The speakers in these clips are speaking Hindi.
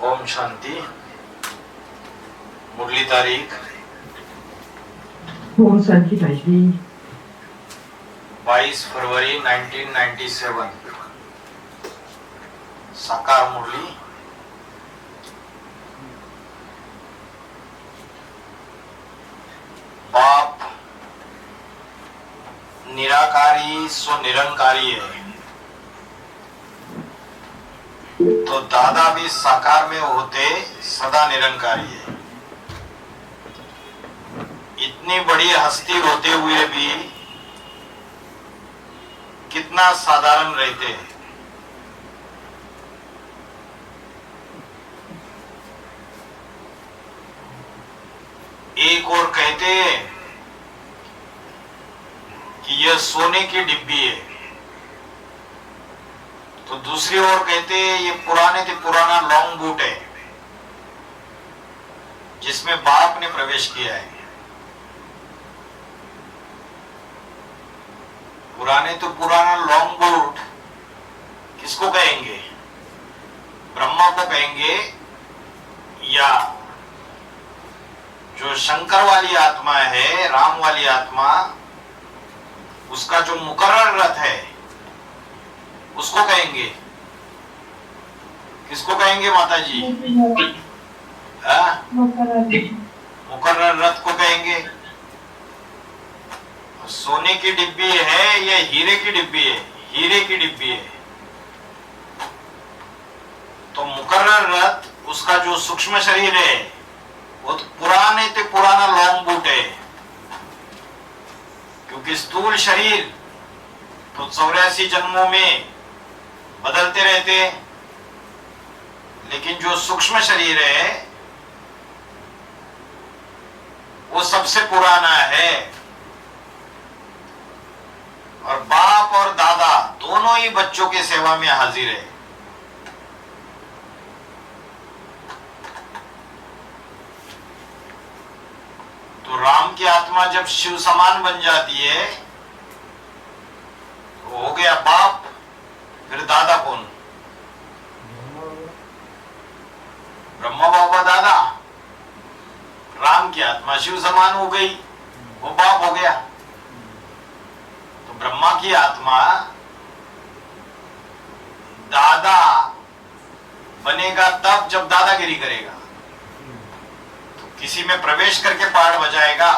ओम शांति। मुरली तारीख ओम शांति भाई जी। 22 फरवरी 1997। साकार मुरली। बाप निराकारी सो निरंकारी है, तो दादा भी साकार में होते सदा निरंकारी है। इतनी बड़ी हस्ती होते हुए भी कितना साधारण रहते हैं। एक और कहते हैं कि यह सोने की डिब्बी है, तो दूसरी ओर कहते हैं ये पुराने से पुराना लॉन्ग बूट है जिसमें बाप ने प्रवेश किया है। पुराने तो पुराना लॉन्ग बूट किसको कहेंगे? ब्रह्मा को कहेंगे, या जो शंकर वाली आत्मा है, राम वाली आत्मा, उसका जो मुकर्रर रथ है उसको कहेंगे? किसको कहेंगे माता जी? मुकर्रर रथ को कहेंगे। सोने की डिब्बी है या हीरे की डिब्बी है? हीरे की डिब्बी है। तो मुकर्रर रथ, उसका जो सूक्ष्म शरीर है वो तो पुराने से पुराना लॉन्ग बूट है, क्योंकि स्थूल शरीर तो 84 जन्मों में बदलते रहते हैं, लेकिन जो सूक्ष्म शरीर है वो सबसे पुराना है। और बाप और दादा दोनों ही बच्चों के सेवा में हाजिर है। तो राम की आत्मा जब शिव समान बन जाती है तो हो गया बाप, फिर दादा कौन? ब्रह्मा बाबा दादा। राम की आत्मा शिव समान हो गई, वो बाप हो गया। तो ब्रह्मा की आत्मा दादा बनेगा तब जब दादागिरी करेगा, तो किसी में प्रवेश करके पहाड़ बजाएगा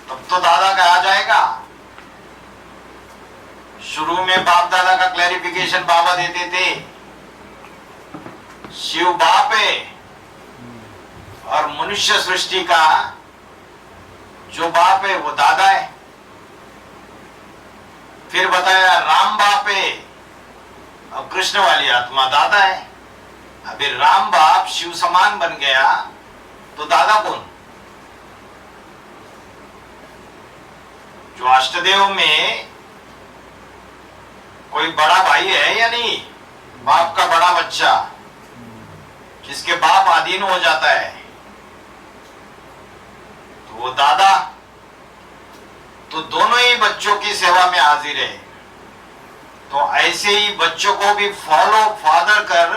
तब तो दादा कहा जाएगा। शुरू में बाप दादा का क्लैरिफिकेशन बाबा देते थे, शिव बाप है और मनुष्य सृष्टि का जो बाप है वो दादा है। फिर बताया राम बाप है, अब कृष्ण वाली आत्मा दादा है। अभी राम बाप शिव समान बन गया तो दादा कौन? जो अष्टदेव में कोई बड़ा भाई है या नहीं? बाप का बड़ा बच्चा जिसके बाप अधीन हो जाता है तो वो दादा। तो दोनों ही बच्चों की सेवा में हाजिर है। तो ऐसे ही बच्चों को भी फॉलो फादर कर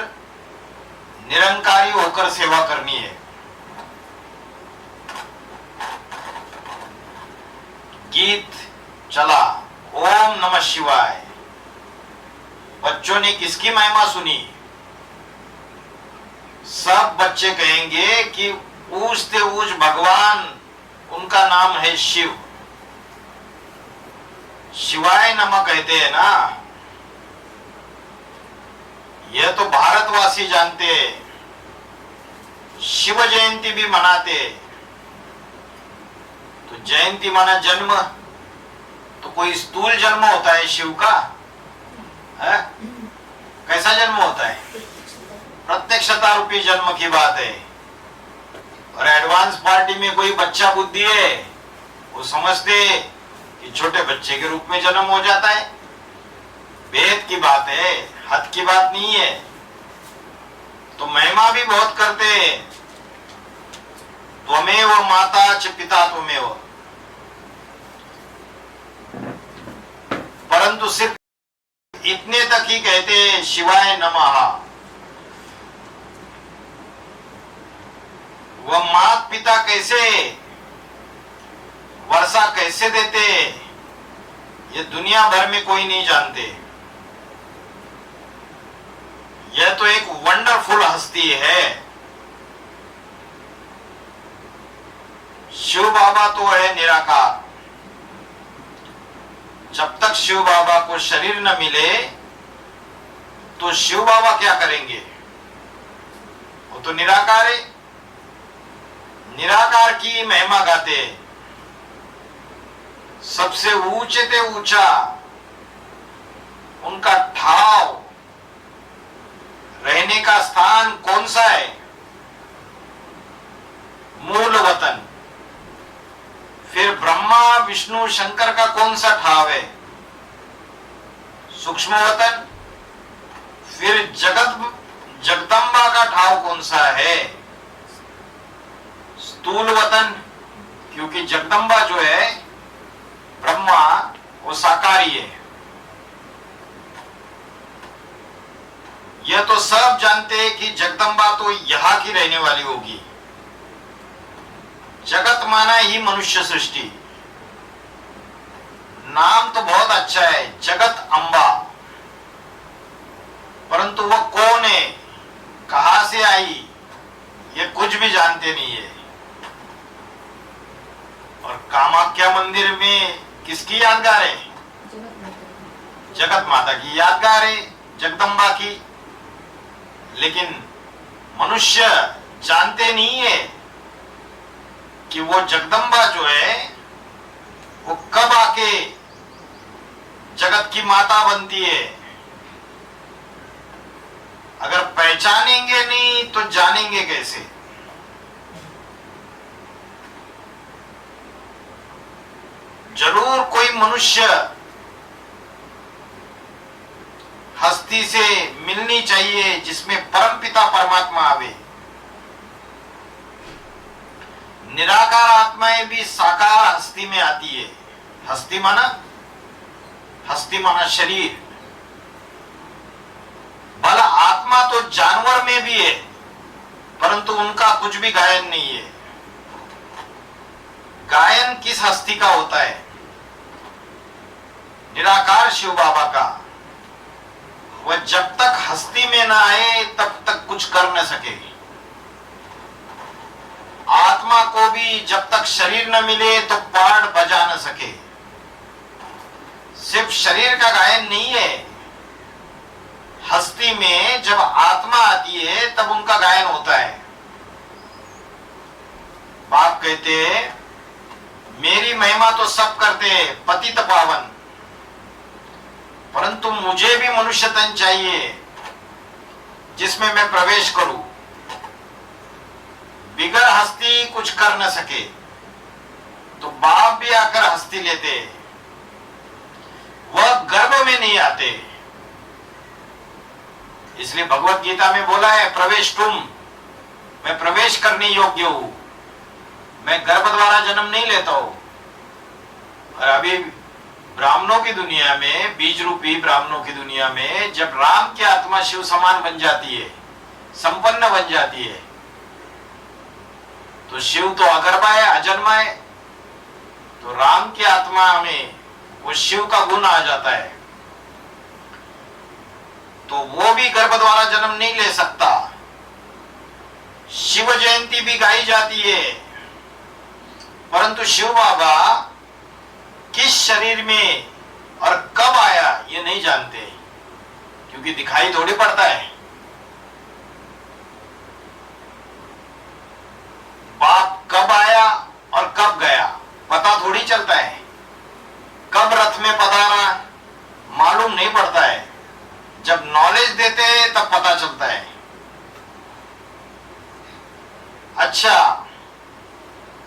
निरंकारी होकर सेवा करनी है। गीत चला ओम नमः शिवाय, बच्चों ने किसकी महिमा सुनी? सब बच्चे कहेंगे कि ऊंचते ऊंच भगवान, उनका नाम है शिव। शिवाय नमः कहते हैं ना, यह तो भारतवासी जानते हैं। शिव जयंती भी मनाते। तो जयंती माना जन्म, तो कोई स्थूल जन्म होता है शिव का? है? कैसा जन्म होता है? प्रत्यक्षता रूपी जन्म की बात है। और एडवांस पार्टी में कोई बच्चा बुद्धि है, वो समझते कि छोटे बच्चे के रूप में जन्म हो जाता है। वेद की बात है, हद की बात नहीं है। तो महिमा भी बहुत करते हैं, त्वमेव माता च पिता त्वमेव, परंतु सिर्फ इतने तक ही कहते शिवाय नमः। वह माता पिता कैसे वर्षा कैसे देते, ये दुनिया भर में कोई नहीं जानते। यह तो एक वंडरफुल हस्ती है। शिव बाबा तो है निराकार। जब तक शिव बाबा को शरीर न मिले तो शिव बाबा क्या करेंगे? वो तो निराकार है। निराकार की महिमा गाते, सबसे ऊंचे से ऊंचा उनका ठाव, रहने का स्थान कौन सा है? मूल वतन। फिर ब्रह्मा विष्णु शंकर का कौन सा ठाव है? सूक्ष्म वतन। फिर जगदम्बा का ठाव कौन सा है? स्थूल वतन। क्योंकि जगदम्बा जो है ब्रह्मा, वो साकारी है। यह तो सब जानते हैं कि जगदम्बा तो यहां की रहने वाली होगी। जगत माना ही मनुष्य सृष्टि। नाम तो बहुत अच्छा है, जगत अम्बा, परंतु वह कौन है, कहां से आई, ये कुछ भी जानते नहीं है। और कामाख्या मंदिर में किसकी यादगार है? जगत माता की यादगार है, जगदम्बा की। लेकिन मनुष्य जानते नहीं है कि वो जगदम्बा जो है वो कब आके जगत की माता बनती है। अगर पहचानेंगे नहीं तो जानेंगे कैसे? जरूर कोई मनुष्य हस्ती से मिलनी चाहिए जिसमें परमपिता परमात्मा आवे। निराकार आत्माएं भी साकार हस्ती में आती है। हस्ती माना शरीर। भला आत्मा तो जानवर में भी है, परंतु उनका कुछ भी गायन नहीं है। गायन किस हस्ती का होता है? निराकार शिव बाबा का। वह जब तक हस्ती में ना आए तब तक कुछ कर न सके। आत्मा को भी जब तक शरीर न मिले तो पार्ट बजा न सके। सिर्फ शरीर का गायन नहीं है। हस्ती में जब आत्मा आती है तब उनका गायन होता है। बाप कहते मेरी महिमा तो सब करते पतित पावन, परंतु मुझे भी मनुष्य तन चाहिए जिसमें मैं प्रवेश करूं। बिगर हस्ती कुछ कर न सके तो बाप भी आकर हस्ती लेते, वह गर्भ में नहीं आते। इसलिए भगवत गीता में बोला है प्रवेश तुम, मैं प्रवेश करने योग्य हूं, मैं गर्भ द्वारा जन्म नहीं लेता हूं। और अभी ब्राह्मणों की दुनिया में, बीज रूपी ब्राह्मणों की दुनिया में जब राम की आत्मा शिव समान बन जाती है, संपन्न बन जाती है, तो शिव तो अगर्भा है, अजन्मा है, तो राम की आत्मा में वो शिव का गुण आ जाता है। तो वो भी गर्भ द्वारा जन्म नहीं ले सकता। शिव जयंती भी गाई जाती है, परंतु शिव बाबा किस शरीर में और कब आया ये नहीं जानते, क्योंकि दिखाई थोड़ी पड़ता है। बाप कब आया और कब गया पता थोड़ी चलता है। कब रथ में पधारा मालूम नहीं पड़ता है। जब नॉलेज देते हैं तब पता चलता है। अच्छा,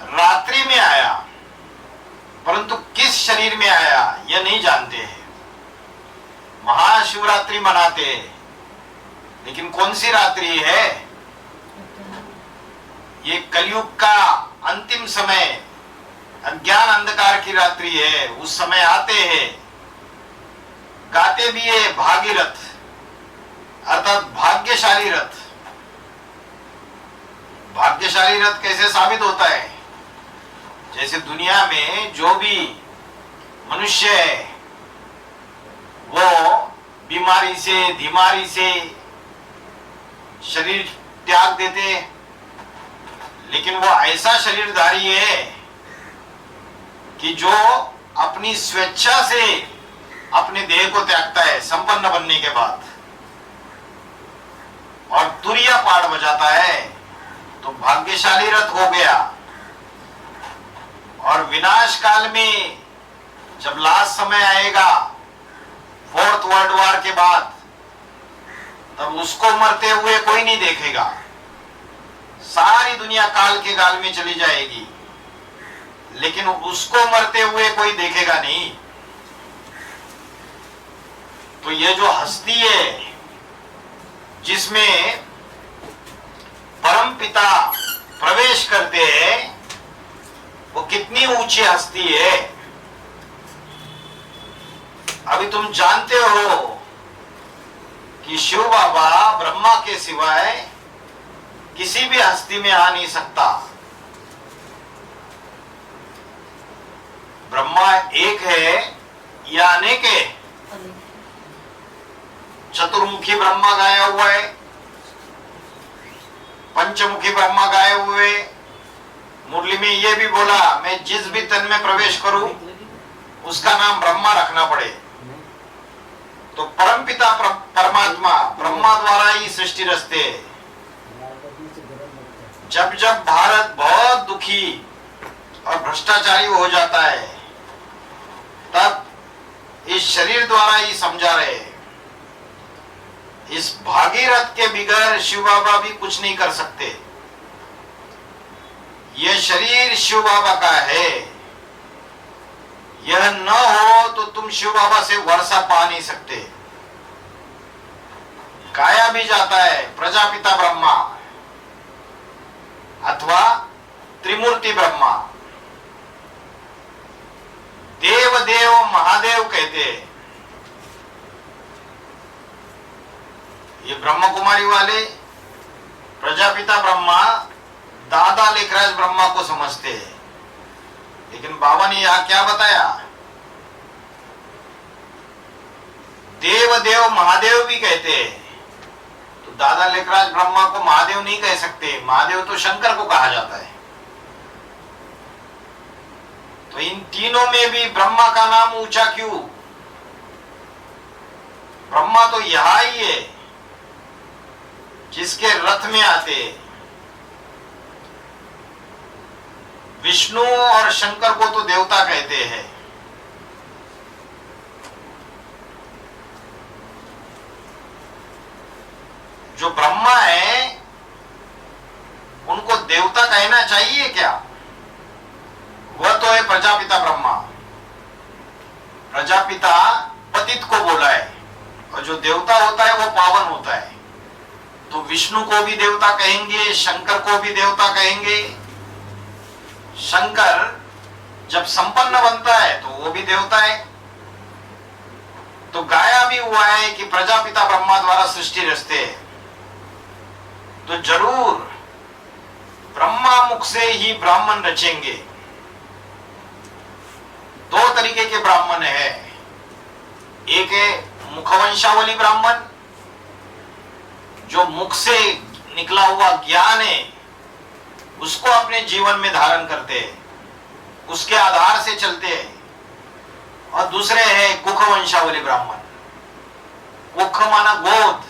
रात्रि में आया, परंतु किस शरीर में आया यह नहीं जानते हैं। महाशिवरात्रि मनाते हैं, लेकिन कौन सी रात्रि है? ये कलयुग का अंतिम समय, अज्ञान अंधकार की रात्रि है। उस समय आते हैं, गाते भी है भागीरथ, अर्थात भाग्यशाली रथ। भाग्यशाली रथ कैसे साबित होता है? जैसे दुनिया में जो भी मनुष्य है वो बीमारी से, धीमारी से शरीर त्याग देते, लेकिन वो ऐसा शरीरधारी है कि जो अपनी स्वेच्छा से अपने देह को त्यागता है संपन्न बनने के बाद, और तुरिया पाठ बजाता है, तो भाग्यशाली रथ हो गया। और विनाश काल में जब लास्ट समय आएगा, फोर्थ वर्ल्ड वॉर के बाद, तब उसको मरते हुए कोई नहीं देखेगा। सारी दुनिया काल के गाल में चली जाएगी, लेकिन उसको मरते हुए कोई देखेगा नहीं। तो ये जो हस्ती है जिसमें परम पिता प्रवेश करते हैं, वो कितनी ऊंची हस्ती है। अभी तुम जानते हो कि शिव बाबा ब्रह्मा के सिवाय किसी भी हस्ती में आ नहीं सकता। ब्रह्मा एक है या अनेक है? चतुर्मुखी ब्रह्मा गाया हुआ है, पंचमुखी ब्रह्मा गाए हुए। मुरली में यह भी बोला, मैं जिस भी तन में प्रवेश करूं उसका नाम ब्रह्मा रखना पड़े। तो परमपिता परमात्मा ब्रह्मा द्वारा ही सृष्टि रचते। जब जब भारत बहुत दुखी और भ्रष्टाचारी हो जाता है, तब इस शरीर द्वारा ही समझा रहे। इस भागीरथ के बिगैर शिव बाबा भी कुछ नहीं कर सकते। यह शरीर शिव बाबा का है, यह न हो तो तुम शिव बाबा से वर्षा पा नहीं सकते। गाया भी जाता है प्रजापिता ब्रह्मा अथवा त्रिमूर्ति ब्रह्मा, देव देव महादेव कहते हैं। ये ब्रह्म कुमारी वाले प्रजापिता ब्रह्मा दादा लेखराज ब्रह्मा को समझते हैं, लेकिन बाबा ने यहां क्या बताया? देव देव महादेव भी कहते हैं। तो दादा लेखराज ब्रह्मा को महादेव नहीं कह सकते, महादेव तो शंकर को कहा जाता है। तो इन तीनों में भी ब्रह्मा का नाम ऊंचा क्यों? ब्रह्मा तो यहां ही है जिसके रथ में आते। विष्णु और शंकर को तो देवता कहते हैं। जो ब्रह्मा है उनको देवता कहना चाहिए क्या? वह तो है प्रजापिता ब्रह्मा। प्रजापिता पतित को बोला है, और जो देवता होता है वो पावन होता है। तो विष्णु को भी देवता कहेंगे, शंकर को भी देवता कहेंगे। शंकर जब संपन्न बनता है तो वो भी देवता है। तो गाया भी हुआ है कि प्रजापिता ब्रह्मा द्वारा सृष्टि रचते। तो जरूर ब्रह्मा मुख से ही ब्राह्मण रचेंगे। दो तरीके के ब्राह्मण है, एक है मुखवंशावली ब्राह्मण, जो मुख से निकला हुआ ज्ञान है उसको अपने जीवन में धारण करते हैं, उसके आधार से चलते हैं। और दूसरे है कुखवंशावली ब्राह्मण। कुख माना गोद,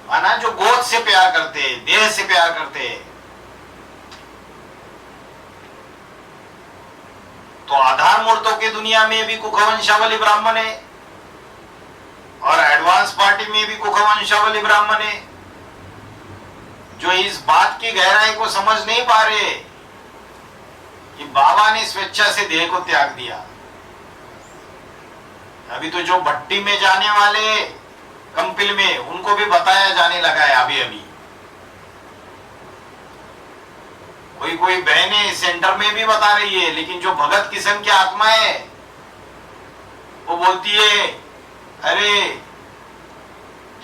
माना जो गोद से प्यार करते, देह से प्यार करते। तो आधार मूर्तों की दुनिया में भी कुखवंशावली ब्राह्मण है, और एडवांस पार्टी में भी कुखवंशावली ब्राह्मण है, जो इस बात की गहराई को समझ नहीं पा रहे कि बाबा ने स्वेच्छा से देह को त्याग दिया। अभी तो जो भट्टी में जाने वाले कंपिल में, उनको भी बताया जाने लगा है अभी अभी। कोई कोई बहनें सेंटर में भी बता रही है, लेकिन जो भगत किस्म की आत्मा है वो बोलती है, अरे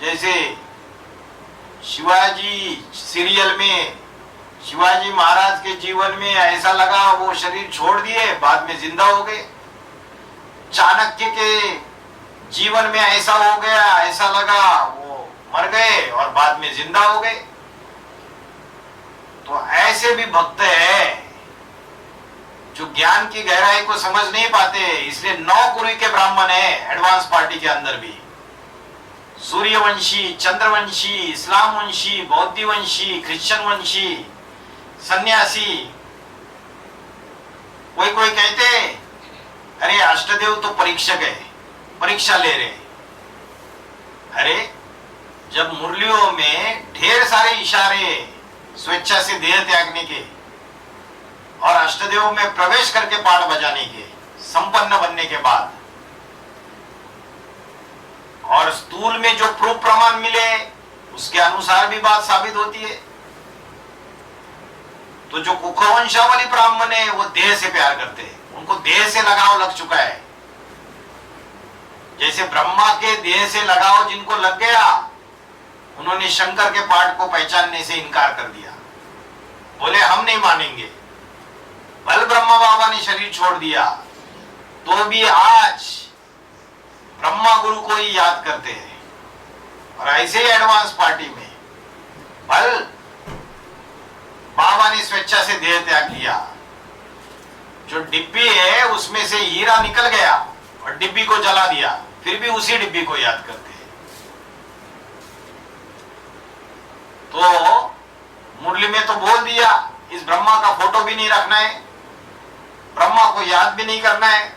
जैसे शिवाजी सीरियल में शिवाजी महाराज के जीवन में ऐसा लगा वो शरीर छोड़ दिए, बाद में जिंदा हो गए। चाणक्य के जीवन में ऐसा हो गया, ऐसा लगा वो मर गए और बाद में जिंदा हो गए। तो ऐसे भी भक्त है जो ज्ञान की गहराई को समझ नहीं पाते, इसलिए 9 कुरी के ब्राह्मण है एडवांस पार्टी के अंदर भी। सूर्यवंशी, चंद्रवंशी, इस्लाम वंशी, बौद्ध वंशी, क्रिश्चियन वंशी, सन्यासी। कोई कोई कहते अरे अष्टदेव तो परीक्षक है, परीक्षा ले रहे। अरे जब मुरलियों में ढेर सारे इशारे स्वेच्छा से देह त्यागने के और अष्टदेव में प्रवेश करके पाठ बजाने के, संपन्न बनने के बाद, और स्थूल में जो प्रूफ प्रमाण मिले उसके अनुसार भी बात साबित होती है। तो जो कुखवंशावली ब्राह्मण है वो देह से प्यार करते हैं, उनको देह से लगाव लग चुका है। जैसे ब्रह्मा के देह से लगाव जिनको लग गया, उन्होंने शंकर के पाठ को पहचानने से इनकार कर दिया, बोले हम नहीं मानेंगे। बल ब्रह्मा बाबा ने शरीर छोड़ दिया तो भी आज ब्रह्मा गुरु को ही याद करते हैं। और ऐसे ही एडवांस पार्टी में बल बाबा ने स्वेच्छा से देह त्याग किया। जो डिब्बी है उसमें से हीरा निकल गया और डिब्बी को जला दिया, फिर भी उसी डिब्बी को याद करते हैं। तो मुरली में तो बोल दिया इस ब्रह्मा का फोटो भी नहीं रखना है, ब्रह्मा को याद भी नहीं करना है।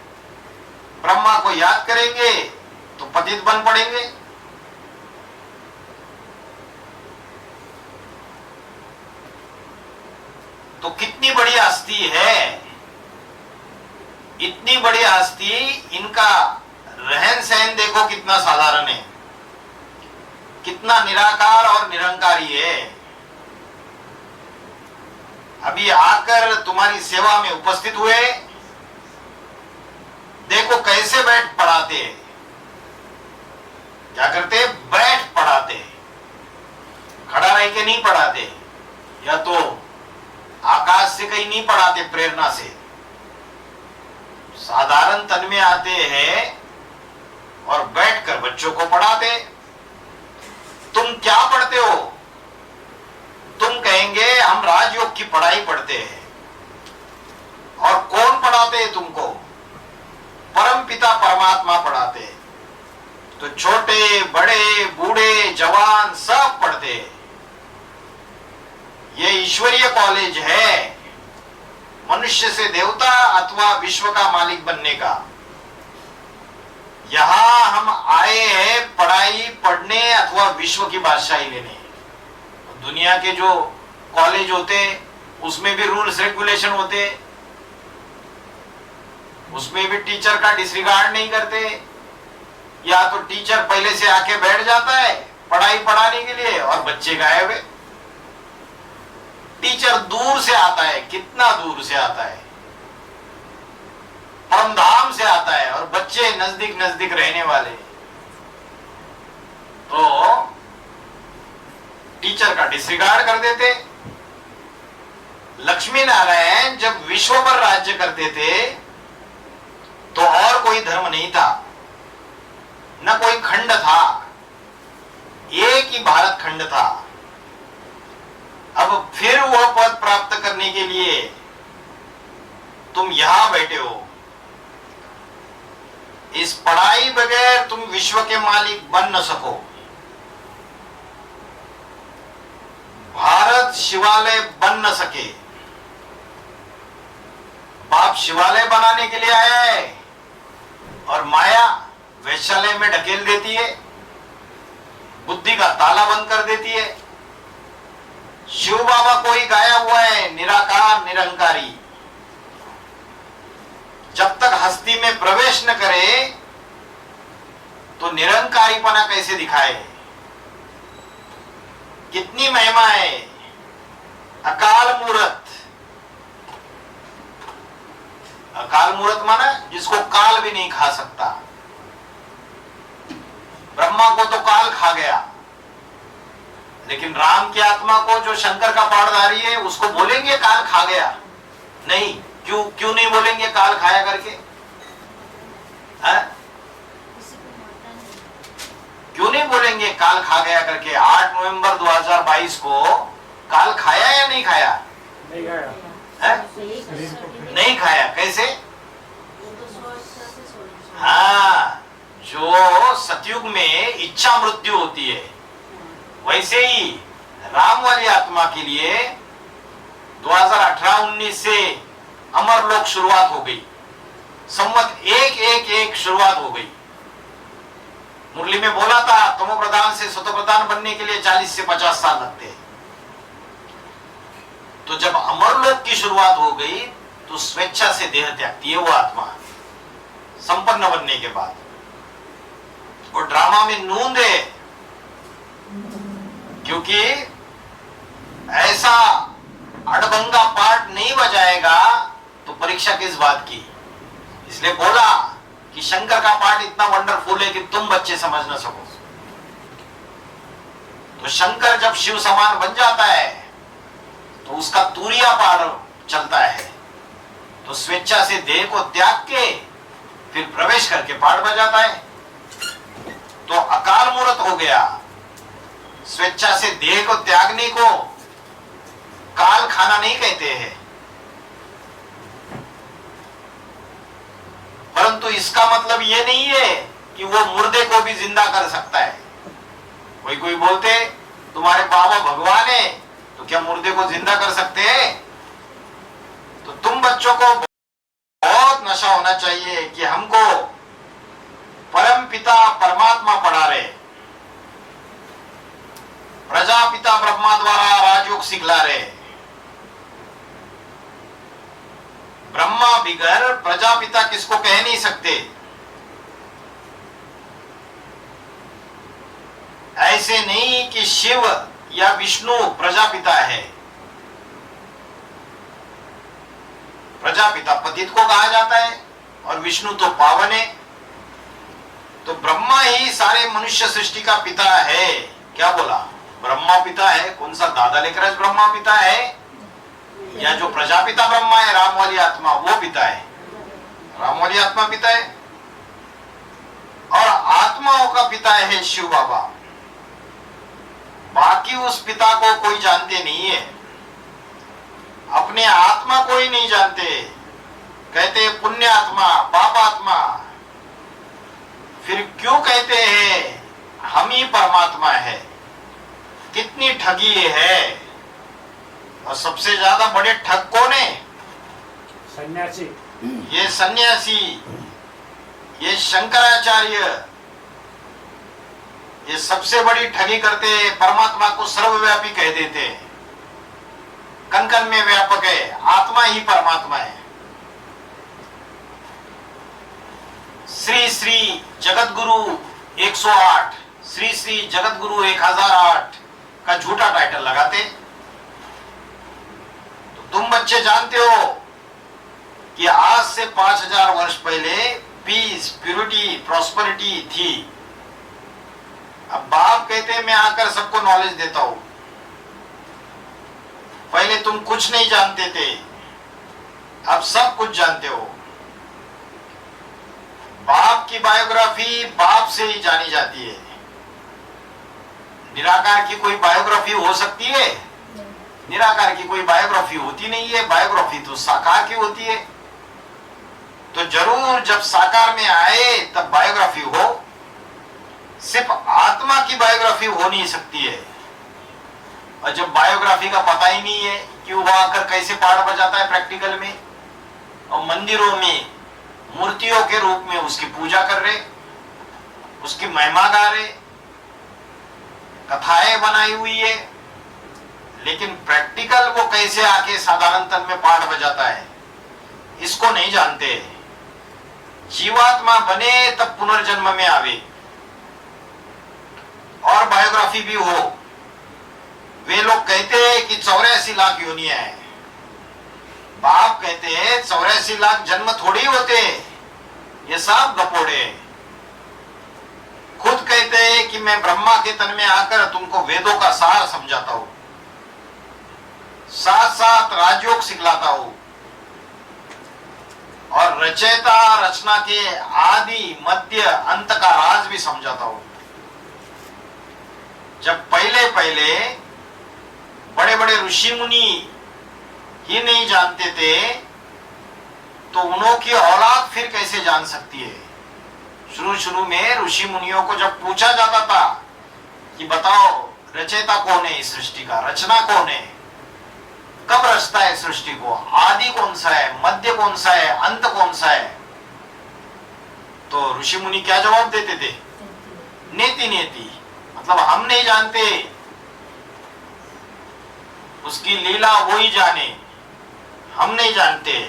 ब्रह्मा को याद करेंगे तो पतित बन पड़ेंगे। तो कितनी बड़ी हस्ती है, इतनी बड़ी हस्ती, इनका रहन सहन देखो कितना साधारण है, कितना निराकार और निरंकारी है। अभी आकर तुम्हारी सेवा में उपस्थित हुए, देखो कैसे बैठ पढ़ाते हैं। क्या करते? बैठ पढ़ाते, खड़ा रह के नहीं पढ़ाते, या तो आकाश से कहीं नहीं पढ़ाते प्रेरणा से, साधारण तन में आते हैं और बैठकर बच्चों को पढ़ाते। तुम क्या पढ़ते हो? तुम कहेंगे हम राजयोग की पढ़ाई पढ़ते हैं। और कौन पढ़ाते हैं तुमको? परम पिता परमात्मा पढ़ाते हैं। तो छोटे बड़े बूढ़े जवान सब पढ़ते हैं। ये ईश्वरीय कॉलेज है, मनुष्य से देवता अथवा विश्व का मालिक बनने का। यहां हम आए हैं पढ़ाई पढ़ने अथवा विश्व की बादशाही लेने। दुनिया के जो कॉलेज होते उसमें भी रूल्स रेगुलेशन होते, उसमें भी टीचर का डिसरिगार्ड नहीं करते। या तो टीचर पहले से आके बैठ जाता है पढ़ाई पढ़ाने के लिए और बच्चे गायब है। टीचर दूर से आता है, कितना दूर से आता है, परमधाम से आता है, और बच्चे नजदीक नजदीक रहने वाले। तो टीचर का डिसरिगार्ड कर देते। लक्ष्मी नारायण जब विश्व पर राज्य करते थे तो और कोई धर्म नहीं था, न कोई खंड था, एक ही भारत खंड था। अब फिर वह पद प्राप्त करने के लिए तुम यहां बैठे हो। इस पढ़ाई बगैर तुम विश्व के मालिक बन न सको। भारत शिवालय बन न सके। बाप शिवालय बनाने के लिए आया है और माया वैश्यालय में ढकेल देती है, बुद्धि का ताला बंद कर देती है। शिव बाबा कोई गाया हुआ है, निराकार निरंकारी। जब तक हस्ती में प्रवेश न करे तो निरंकारीपना कैसे दिखाए? कितनी महिमा है। अकाल मूर्त, अकाल मूर्त माना जिसको काल भी नहीं खा सकता। ब्रह्मा को तो काल खा गया, लेकिन राम की आत्मा को जो शंकर का पाठधारी है उसको बोलेंगे काल खा गया? नहीं। क्यों क्यों नहीं बोलेंगे काल खाया करके? है? क्यों नहीं बोलेंगे काल खा गया करके? 8 नवंबर 2022 को काल खाया या नहीं खाया? नहीं खाया है? नहीं खाया। कैसे? हाँ, जो सतयुग में इच्छा मृत्यु होती है वैसे ही राम वाली आत्मा के लिए 2018-19 से अमरलोक शुरुआत हो गई। संवत एक शुरुआत हो गई। मुरली में बोला था तमो प्रधान से सतो प्रधान बनने के लिए 40 से 50 साल लगते हैं। तो जब अमरलोक की शुरुआत हो गई तो स्वेच्छा से देह त्यागती है वो आत्मा संपन्न बनने के बाद। और ड्रामा में नूंद है, क्योंकि ऐसा अड़भंगा पाठ नहीं बजाएगा तो परीक्षा किस बात की। इसलिए बोला कि शंकर का पाठ इतना वंडरफुल है कि तुम बच्चे समझ ना सको। तो शंकर जब शिव समान बन जाता है तो उसका तूरिया पाठ चलता है। तो स्वेच्छा से देह को त्याग के फिर प्रवेश करके पाठ बजाता है। तो अकाल मूर्त हो गया। स्वेच्छा से देह को त्यागने को काल खाना नहीं कहते हैं, परंतु इसका मतलब यह नहीं है कि वो मुर्दे को भी जिंदा कर सकता है। कोई बोलते तुम्हारे बाबा भगवान है तो क्या मुर्दे को जिंदा कर सकते हैं? तो तुम बच्चों को बहुत नशा होना चाहिए कि हमको परम पिता परमात्मा पढ़ा रहे, प्रजापिता ब्रह्मा द्वारा राजयोग सिखला रहे। ब्रह्मा बिगर प्रजापिता किसको कह नहीं सकते। ऐसे नहीं कि शिव या विष्णु प्रजापिता है। प्रजापिता पतित को कहा जाता है और विष्णु तो पावन है। तो ब्रह्मा ही सारे मनुष्य सृष्टि का पिता है। क्या बोला? ब्रह्मा पिता है। कौन सा दादा लेकर ब्रह्मा पिता है, या जो प्रजापिता ब्रह्मा है राम वाली आत्मा वो पिता है? राम वाली आत्मा पिता है और आत्माओं का पिता है शिव बाबा। बाकी उस पिता को कोई जानते नहीं है, अपने आत्मा को ही नहीं जानते। कहते पुण्य आत्मा पाप आत्मा। फिर क्यों कहते हैं हम ही परमात्मा है? कितनी ठगी है। और सबसे ज्यादा बड़े ठग कौन है? सन्यासी। ये सन्यासी, ये शंकराचार्य, ये सबसे बड़ी ठगी करते। परमात्मा को सर्वव्यापी कह देते, कण कण में व्यापक है, आत्मा ही परमात्मा है। श्री श्री जगत गुरु 108, श्री श्री जगत गुरु 1008 का झूठा टाइटल लगाते। तो तुम बच्चे जानते हो कि आज से 5000 वर्ष पहले पीस, प्यूरिटी, प्रॉस्पेरिटी थी। अब बाप कहते हैं मैं आकर सबको नॉलेज देता हूं। पहले तुम कुछ नहीं जानते थे, अब सब कुछ जानते हो। बाप की बायोग्राफी बाप से ही जानी जाती है। निराकार की कोई बायोग्राफी हो सकती है? निराकार की कोई बायोग्राफी होती नहीं है। बायोग्राफी तो साकार की होती है। तो जरूर जब साकार में आए तब बायोग्राफी हो। सिर्फ आत्मा की बायोग्राफी हो नहीं सकती है। और जब बायोग्राफी का पता ही नहीं है कि वो आकर कैसे पाठ बजाता है प्रैक्टिकल में, और मंदिरों में मूर्तियों के रूप में उसकी पूजा कर रहे, उसकी महिमा गा रहे, कथाएं बनाई हुई है, लेकिन प्रैक्टिकल वो कैसे आके साधारण तन में पाठ बजाता है इसको नहीं जानते। जीवात्मा बने तब पुनर्जन्म में आवे और बायोग्राफी भी हो। वे लोग कहते हैं कि 84 लाख योनियां हैं। बाप कहते हैं 84 लाख जन्म थोड़ी होते, ये सब गपोड़े। खुद कहते थे कि मैं ब्रह्मा के तन में आकर तुमको वेदों का सार समझाता हूं, साथ साथ राजयोग सिखलाता हूं और रचयिता रचना के आदि मध्य अंत का राज भी समझाता हूं। जब पहले पहले बड़े बड़े ऋषि मुनि ही नहीं जानते थे तो उन्हों की औलाद फिर कैसे जान सकती है। शुरू शुरू में ऋषि मुनियों को जब पूछा जाता था कि बताओ रचयिता कौन है इस सृष्टि का, रचना कौन है, कब रचता है सृष्टि को, आदि कौन सा है, मध्य कौन सा है, अंत कौन सा है, तो ऋषि मुनि क्या जवाब देते थे? नेति नेति, मतलब हम नहीं जानते, उसकी लीला वो ही जाने, हम नहीं जानते।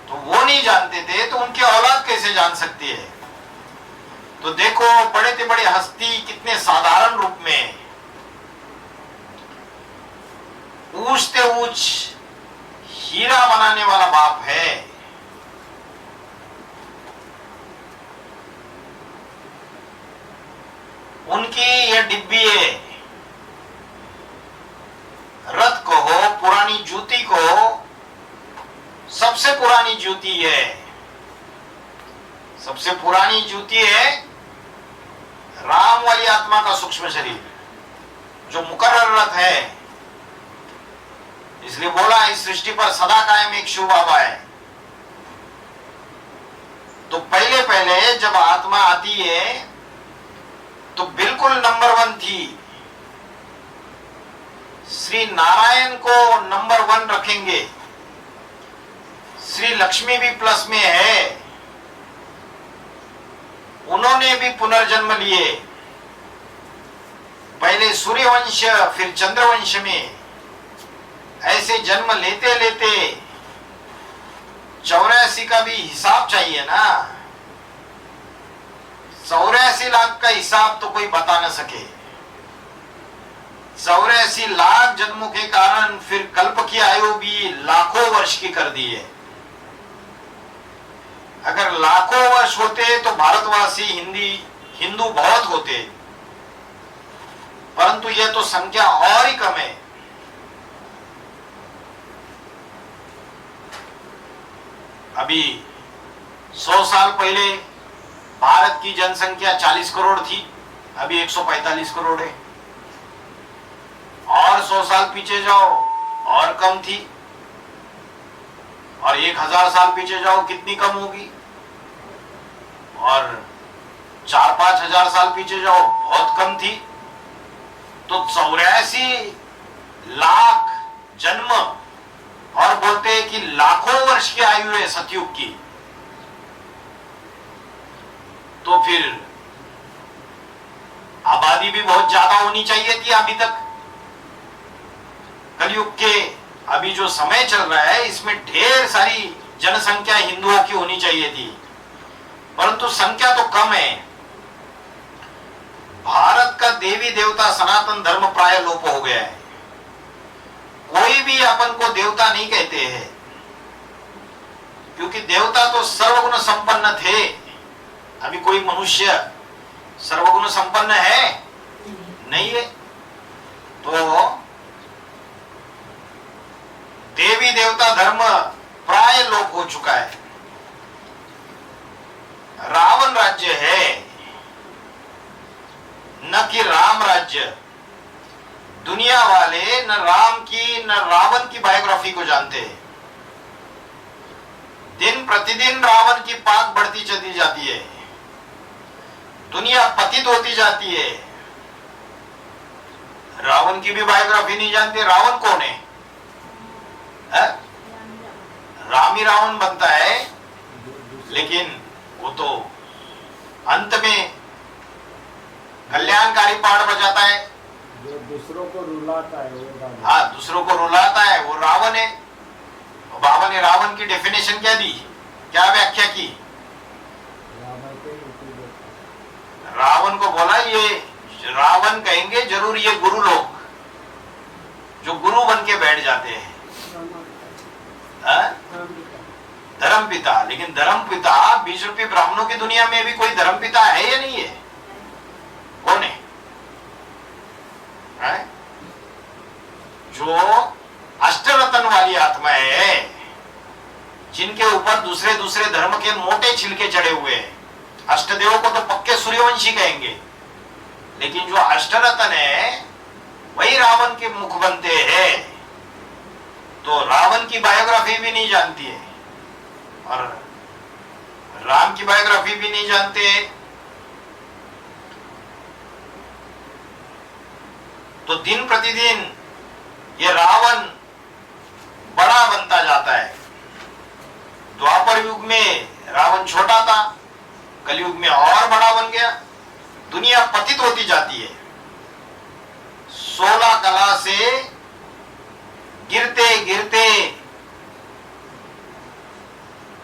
तो वो नहीं जानते थे तो उनकी औलाद कैसे जान सकती है। तो देखो बड़े से बड़े हस्ती कितने साधारण रूप में ऊंच से ऊंच हीरा बनाने वाला बाप है। उनकी यह डिब्बी है, रथ को हो, पुरानी जूती को, सबसे पुरानी जूती है, सबसे पुरानी जूती है राम वाली आत्मा का सूक्ष्म शरीर जो मुकर्रर रथ है। इसलिए बोला इस सृष्टि पर सदा कायम एक शिव बाबा है। तो पहले पहले जब आत्मा आती है तो बिल्कुल नंबर 1 थी। श्री नारायण को नंबर 1 रखेंगे, श्री लक्ष्मी भी प्लस में है, उन्होंने भी पुनर्जन्म लिए, पहले सूर्यवंश फिर चंद्रवंश में, ऐसे जन्म लेते लेते 84 का भी हिसाब चाहिए ना। 84 लाख का हिसाब तो कोई बता न सके। 84 लाख जन्मों के कारण फिर कल्प की आयु भी लाखों वर्ष की कर दी है। अगर लाखों वर्ष होते तो भारतवासी हिंदू बहुत होते, परंतु यह तो संख्या और ही कम है। अभी 100 साल पहले भारत की जनसंख्या 40 करोड़ थी, अभी 145 करोड़ है। और 100 साल पीछे जाओ और कम थी, और 1000 साल पीछे जाओ कितनी कम होगी, और 4-5 हजार साल पीछे जाओ बहुत कम थी। तो 84 लाख जन्म, और बोलते हैं कि लाखों वर्ष की आयु है सतयुग की। तो फिर आबादी भी बहुत ज्यादा होनी चाहिए थी अभी तक। कलयुग के अभी जो समय चल रहा है इसमें ढेर सारी जनसंख्या हिंदुओं की होनी चाहिए थी, परंतु संख्या तो कम है। भारत का देवी देवता सनातन धर्म प्राय लोप हो गया है। कोई भी अपन को देवता नहीं कहते हैं, क्योंकि देवता तो सर्वगुण संपन्न थे। अभी कोई मनुष्य सर्वगुण संपन्न है नहीं है। तो देवी देवता धर्म प्राय लोप हो चुका है। रावण राज्य है, न कि राम राज्य। दुनिया वाले न राम की न रावण की बायोग्राफी को जानते हैं। दिन प्रतिदिन रावण की पाक बढ़ती चली जाती है, दुनिया पतित होती जाती है। रावण की भी बायोग्राफी नहीं जानते। रावण कौन है? राम ही रावण बनता है, लेकिन वो तो अंत में कल्याणकारी पहाड़ बजाता है, जो दूसरों को रुलाता है वो रावण। हाँ, दूसरों को रुलाता है वो रावण है। और बाबा ने रावण की डेफिनेशन क्या दी, क्या व्याख्या की? रावण को बोला ये रावण कहेंगे जरूर ये गुरु लोग, जो गुरु बन के बैठ जाते हैं, धर्म पिता। लेकिन धर्म पिता 20 रुपये ब्राह्मणों की दुनिया में भी कोई धर्म पिता है या नहीं है? जो अष्टरतन वाली आत्माएं है, जिनके ऊपर दूसरे दूसरे धर्म के मोटे छिलके चढ़े हुए हैं, अष्टदेवों को तो पक्के सूर्यवंशी कहेंगे, लेकिन जो अष्टरतन है वही रावण के मुख बनते हैं। तो रावण की बायोग्राफी भी नहीं जानती है और राम की बायोग्राफी भी नहीं जानते हैं। तो दिन प्रतिदिन ये रावण बड़ा बनता जाता है। द्वापर युग में रावण छोटा था, कलयुग में और बड़ा बन गया। दुनिया पतित होती जाती है। 16 कला से गिरते गिरते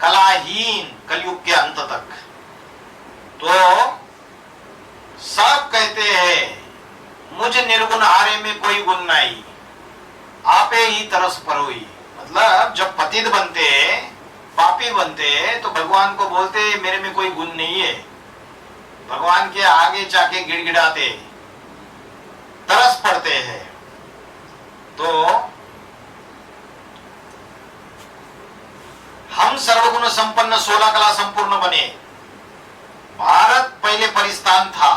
कलाहीन कलयुग के अंत तक। तो सब कहते हैं मुझ निर्गुण हारे में कोई गुण नहीं, आपे ही तरस परोई। मतलब जब पतित बनते हैं, पापी बनते हैं, तो भगवान को बोलते हैं मेरे में कोई गुण नहीं है। भगवान के आगे जाके गिड़गिड़ाते, तरस पड़ते हैं। तो हम सर्वगुण संपन्न 16 कला संपूर्ण बने। भारत पहले परिस्थान था।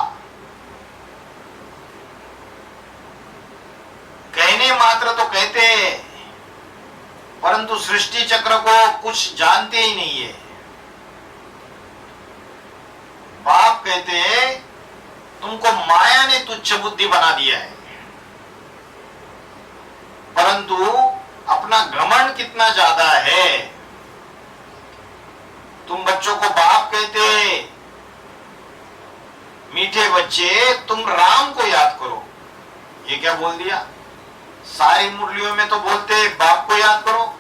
कहने मात्र तो कहते हैं, परंतु सृष्टि चक्र को कुछ जानते ही नहीं है। बाप कहते हैं तुमको माया ने तुच्छ बुद्धि बना दिया है, परंतु अपना घमंड कितना ज्यादा है। तुम बच्चों को बाप कहते, मीठे बच्चे तुम राम को याद करो। ये क्या बोल दिया? सारी मुरलियों में तो बोलते बाप को याद करो,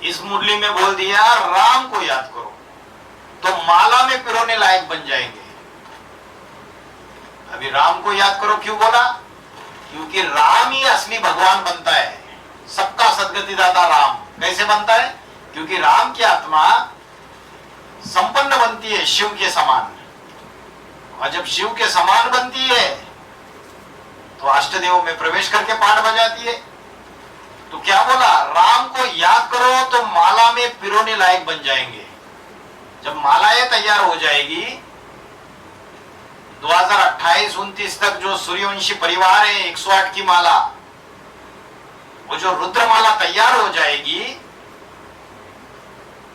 इस मुरली में बोल दिया राम को याद करो। तो माला में पिरोने लायक बन जाएंगे। अभी राम को याद करो क्यों बोला? क्योंकि राम ही असली भगवान बनता है, सबका सदगति दाता राम। कैसे बनता है? क्योंकि राम की आत्मा संपन्न बनती है शिव के समान, और जब शिव के समान बनती है तो अष्टदेवों में प्रवेश करके पाठ बजाती है। तो क्या बोला? राम को याद करो तो माला में पिरोने लायक बन जाएंगे। जब मालाएं तैयार हो जाएगी, 2028-29 तक जो सूर्यवंशी परिवार है 108 की माला, वो जो रुद्रमाला तैयार हो जाएगी,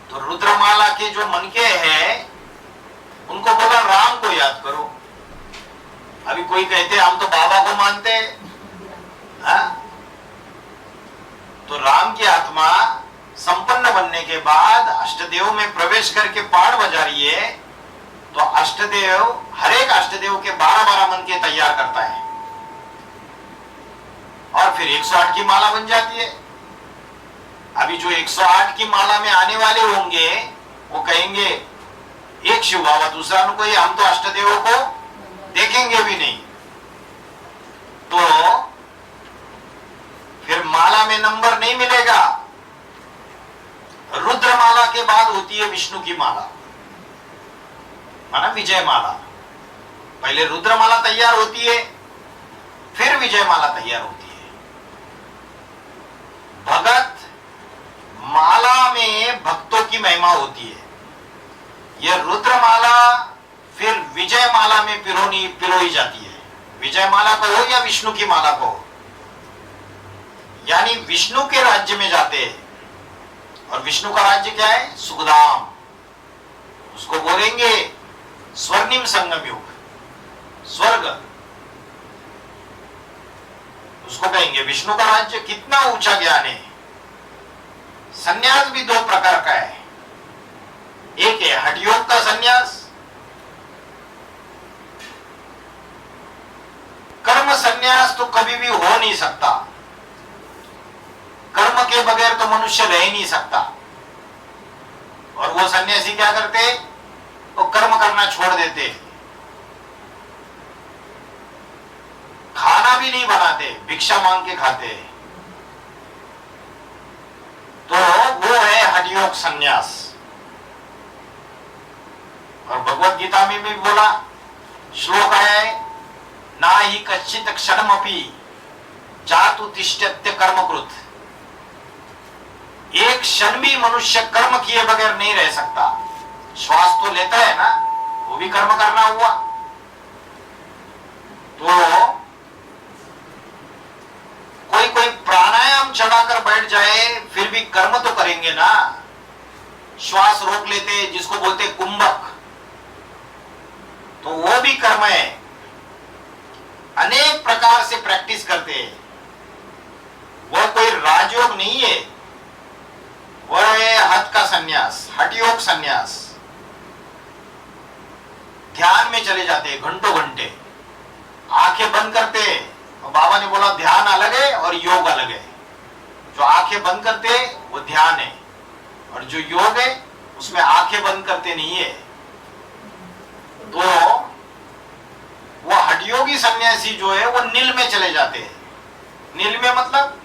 तो रुद्रमाला के जो मनके हैं उनको बोला राम को याद करो। अभी कोई कहते हम तो बाबा को मानते हैं। तो राम की आत्मा संपन्न बनने के बाद अष्टदेव में प्रवेश करके पाठ बजा रही है। तो अष्टदेव, हर एक अष्टदेव के 12-12 मन के तैयार करता है और फिर 108 की माला बन जाती है। अभी जो 108 की माला में आने वाले होंगे वो कहेंगे एक शिव बाबा, दूसरा नु कोई, हम तो अष्टदेवों को देखेंगे भी नहीं। तो फिर माला में नंबर नहीं मिलेगा। रुद्रमाला के बाद होती है विष्णु की माला, माना विजय माला। पहले रुद्रमाला तैयार होती है, फिर विजय माला तैयार होती है। भगत माला में भक्तों की महिमा होती है। यह रुद्रमाला फिर विजय माला में पिरोई जाती है। विजय माला को हो या विष्णु की माला को हो, यानी विष्णु के राज्य में जाते हैं। और विष्णु का राज्य क्या है? सुखधाम। उसको बोलेंगे स्वर्णिम संगम युग, स्वर्ग। उसको कहेंगे विष्णु का राज्य। कितना ऊंचा ज्ञान है। संन्यास भी 2 प्रकार का है। एक है हठयोग का संन्यास, कर्म संन्यास तो कभी भी हो नहीं सकता। कर्म के बगैर तो मनुष्य रह ही नहीं सकता। और वो सन्यासी क्या करते? वो कर्म करना छोड़ देते, खाना भी नहीं बनाते, भिक्षा मांग के खाते। तो वो है हठयोग संन्यास। और भगवत गीता में भी बोला, श्लोक है ना ही कच्चित क्षणमपि जातु तिष्ठत्य कर्मकृत। एक क्षण भी मनुष्य कर्म किए बगैर नहीं रह सकता। श्वास तो लेता है ना, वो भी कर्म करना हुआ। तो कोई कोई प्राणायाम चढ़ाकर बैठ जाए फिर भी कर्म तो करेंगे ना। श्वास रोक लेते जिसको बोलते कुंभक, तो वो भी कर्म है। अनेक प्रकार से प्रैक्टिस करते हैं। वह कोई राजयोग नहीं है, वह है हठ का संन्यास, हठयोग संन्यास। ध्यान में चले जाते हैं घंटों घंटे, आंखें बंद करते हैं। और बाबा ने बोला ध्यान अलग है और योग अलग है। जो आंखें बंद करते हैं वो ध्यान है, और जो योग है उसमें आंखें बंद करते नहीं है। तो वो हठयोगी सन्यासी जो है वो नील में चले जाते हैं। नील में मतलब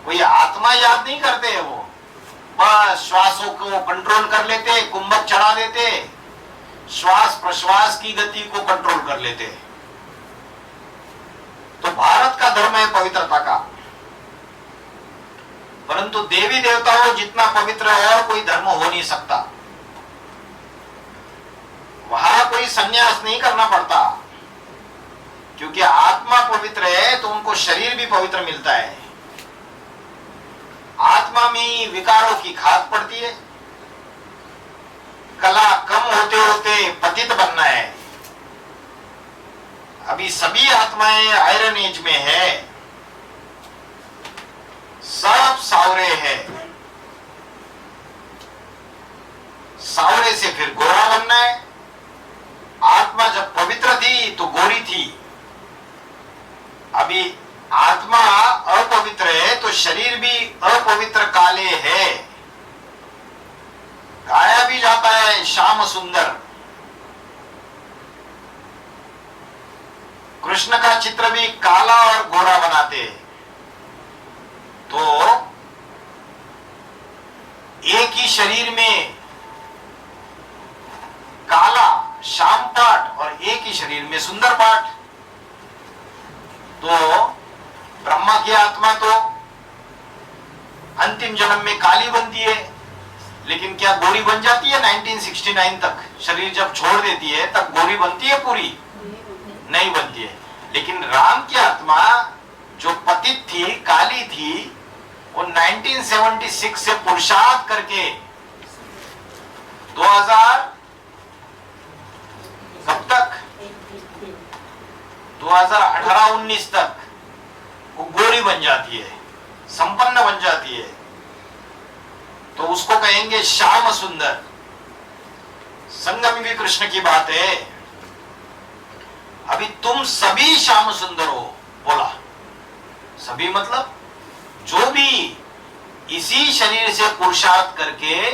कोई आत्मा याद नहीं करते हैं, वो बस श्वासों को कंट्रोल कर लेते, कुंभक चढ़ा देते, श्वास प्रश्वास की गति को कंट्रोल कर लेते। तो भारत का धर्म है पवित्रता का, परंतु देवी देवताओं जितना पवित्र और कोई धर्म हो नहीं सकता। वहां कोई संन्यास नहीं करना पड़ता, क्योंकि आत्मा पवित्र है तो उनको शरीर भी पवित्र मिलता है। आत्मा में विकारों की खाद पड़ती है। कला कम होते होते पतित बनना है। अभी सभी आत्माएं आयरन एज में है, सब सावरे है। सावरे से फिर गोरा बनना है। आत्मा जब पवित्र थी तो गोरी थी, अभी आत्मा अपवित्र है तो शरीर भी अपवित्र काले है। गाया भी जाता है श्याम सुंदर। कृष्ण का चित्र भी काला और गोरा बनाते। तो एक ही शरीर में काला श्याम पाठ और एक ही शरीर में सुंदर पाठ। तो ब्रह्मा की आत्मा तो अंतिम जन्म में काली बनती है, लेकिन क्या गोरी बन जाती है 1969 तक? शरीर जब छोड़ देती है तब गोरी बनती है पूरी? नहीं बनती है। लेकिन राम की आत्मा जो पतित थी, काली थी, वो 1976 से पुरुषार्थ करके 2000 कब तक 2018-19 तक वो गोरी बन जाती है, संपन्न बन जाती है। तो उसको कहेंगे श्याम सुंदर। संगम भी कृष्ण की बात है। अभी तुम सभी श्याम सुंदर हो, बोला सभी मतलब जो भी इसी शरीर से पुरुषार्थ करके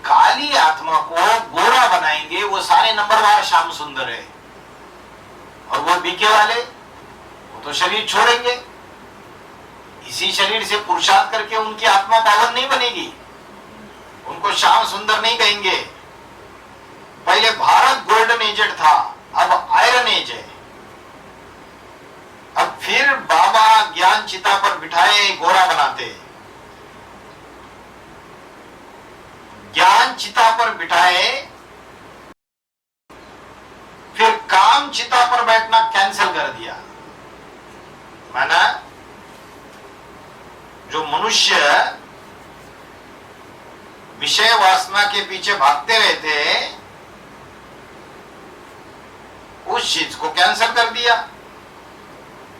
काली आत्मा को गोरा बनाएंगे, वो सारे नंबरवार श्याम सुंदर है। और वो बीके वाले वो तो शरीर छोड़ेंगे, इसी शरीर से पुरुषार्थ करके उनकी आत्मा पावन नहीं बनेगी, उनको श्याम सुंदर नहीं कहेंगे। पहले भारत गोल्डन एजेड था, अब आयरन एज है। अब फिर बाबा ज्ञान चिता पर बिठाए गोरा बनाते, ज्ञान चिता पर बिठाए, फिर काम चिता पर बैठना कैंसिल कर दिया। माना जो मनुष्य विषय वासना के पीछे भागते रहते हैं, उस चीज को कैंसिल कर दिया।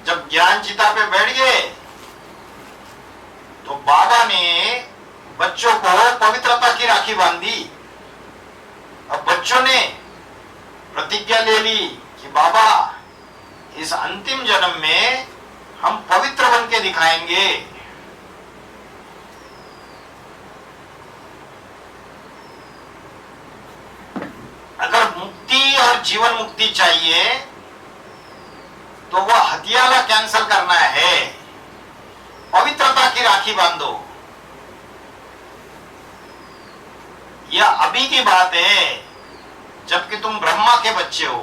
जब ज्ञान चिता पे बैठ गए तो बाबा ने बच्चों को पवित्रता की राखी बांधी। अब बच्चों ने प्रतिज्ञा ले ली कि बाबा इस अंतिम जन्म में हम पवित्र बन के दिखाएंगे। अगर मुक्ति और जीवन मुक्ति चाहिए तो वह हथियाला कैंसिल करना है, पवित्रता की राखी बांधो। यह अभी की बात है, जबकि तुम ब्रह्मा के बच्चे हो।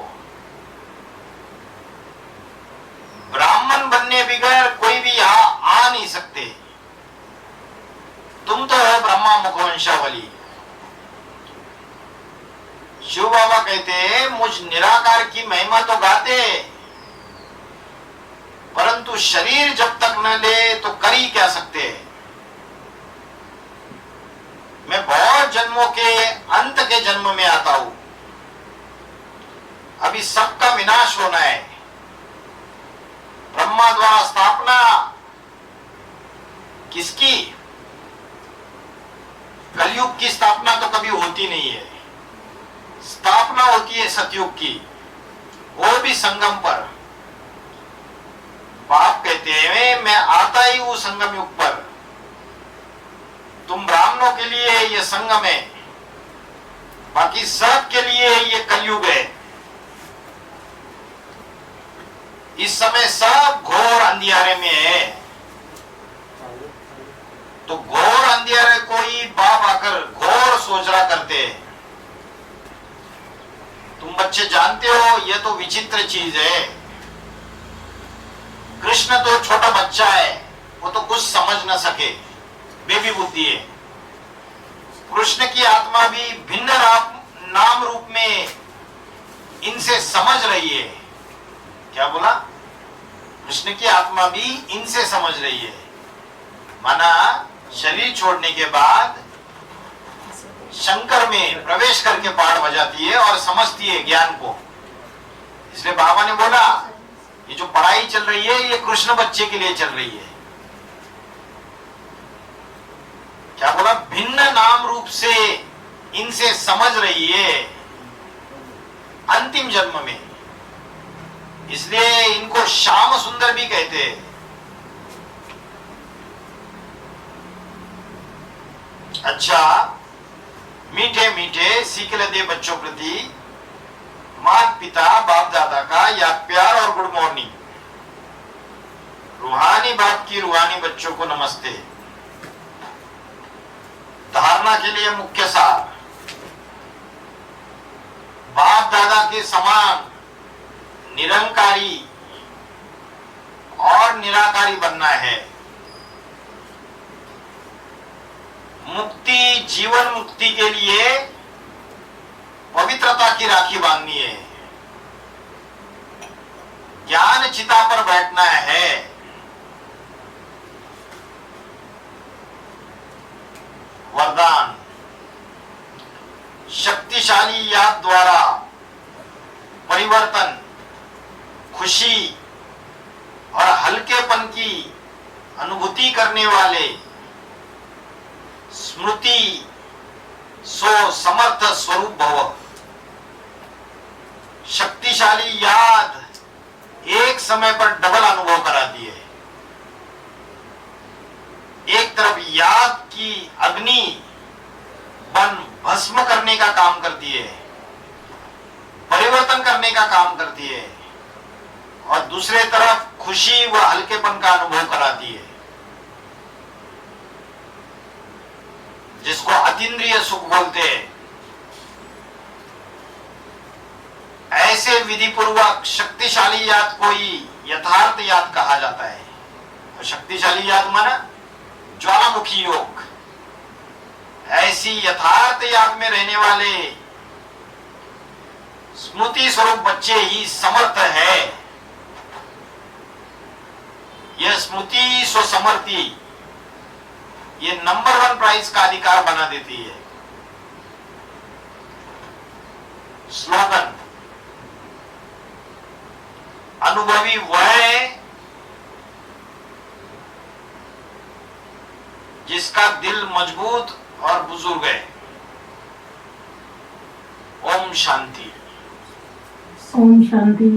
ब्राह्मण बनने बगैर कोई भी बता नहीं सकते। तुम तो हो ब्रह्मा मुखवंशावली। शिव बाबा कहते हैं मुझ निराकार की महिमा तो गाते, परंतु शरीर जब तक न ले तो कर ही क्या सकते। मैं बहुत जन्मों के अंत के जन्म में आता हूं। अभी सबका विनाश होना है। ब्रह्मा द्वारा स्थापना किसकी? कलयुग की स्थापना तो कभी होती नहीं है। स्थापना होती है सतयुग की, वो भी संगम पर। बाप कहते हैं मैं आता ही हूं संगम युग पर। तुम ब्राह्मणों के लिए ये संगम है, बाकी सब के लिए ये कलयुग है। इस समय सब घोर अंधियारे में है, तो घोर अंधियारे को ही बाप आकर घोर सोचरा करते हैं। तुम बच्चे जानते हो ये तो विचित्र चीज है। कृष्ण तो छोटा बच्चा है, वो तो कुछ समझ न सके, बेबी बुद्धि है। कृष्ण की आत्मा भी भिन्न नाम रूप में इनसे समझ रही है। क्या बोला? कृष्ण की आत्मा भी इनसे समझ रही है। माना शरीर छोड़ने के बाद शंकर में प्रवेश करके पाठ बजाती है और समझती है ज्ञान को। इसलिए बाबा ने बोला ये जो पढ़ाई चल रही है ये कृष्ण बच्चे के लिए चल रही है। क्या बोला? भिन्न नाम रूप से इनसे समझ रही है अंतिम जन्म में। इसलिए इनको श्याम सुंदर भी कहते हैं। अच्छा, मीठे मीठे सीखलते बच्चों प्रति माता पिता बाप दादा का याद प्यार और गुड मॉर्निंग। रूहानी बाप की रूहानी बच्चों को नमस्ते। धारणा के लिए मुख्य सार, बाप दादा के समान निरंकारी और निराकारी बनना है। मुक्ति, जीवन मुक्ति के लिए पवित्रता की राखी बांधनी है। ज्ञान चिता पर बैठना है। वरदान, शक्तिशाली याद द्वारा परिवर्तन, खुशी और हल्केपन की अनुभूति करने वाले स्मृति सो समर्थ स्वरूप भव। शक्तिशाली याद एक समय पर डबल अनुभव कराती है। एक तरफ याद की अग्नि बन भस्म करने का काम करती है, परिवर्तन करने का काम करती है, और दूसरे तरफ खुशी व हल्केपन का अनुभव कराती है, जिसको अतीन्द्रिय सुख बोलते हैं। ऐसे विधि पूर्वक शक्तिशाली याद को ही यथार्थ याद कहा जाता है। और शक्तिशाली याद माना ज्वालामुखी योग। ऐसी यथार्थ याद में रहने वाले स्मृति स्वरूप बच्चे ही समर्थ है। यह स्मृति स्व समर्थी ये नंबर 1 प्राइज का अधिकार बना देती है। स्लोगन, अनुभवी वह है जिसका दिल मजबूत और बुजुर्ग है। ओम शांति। ओम शांति।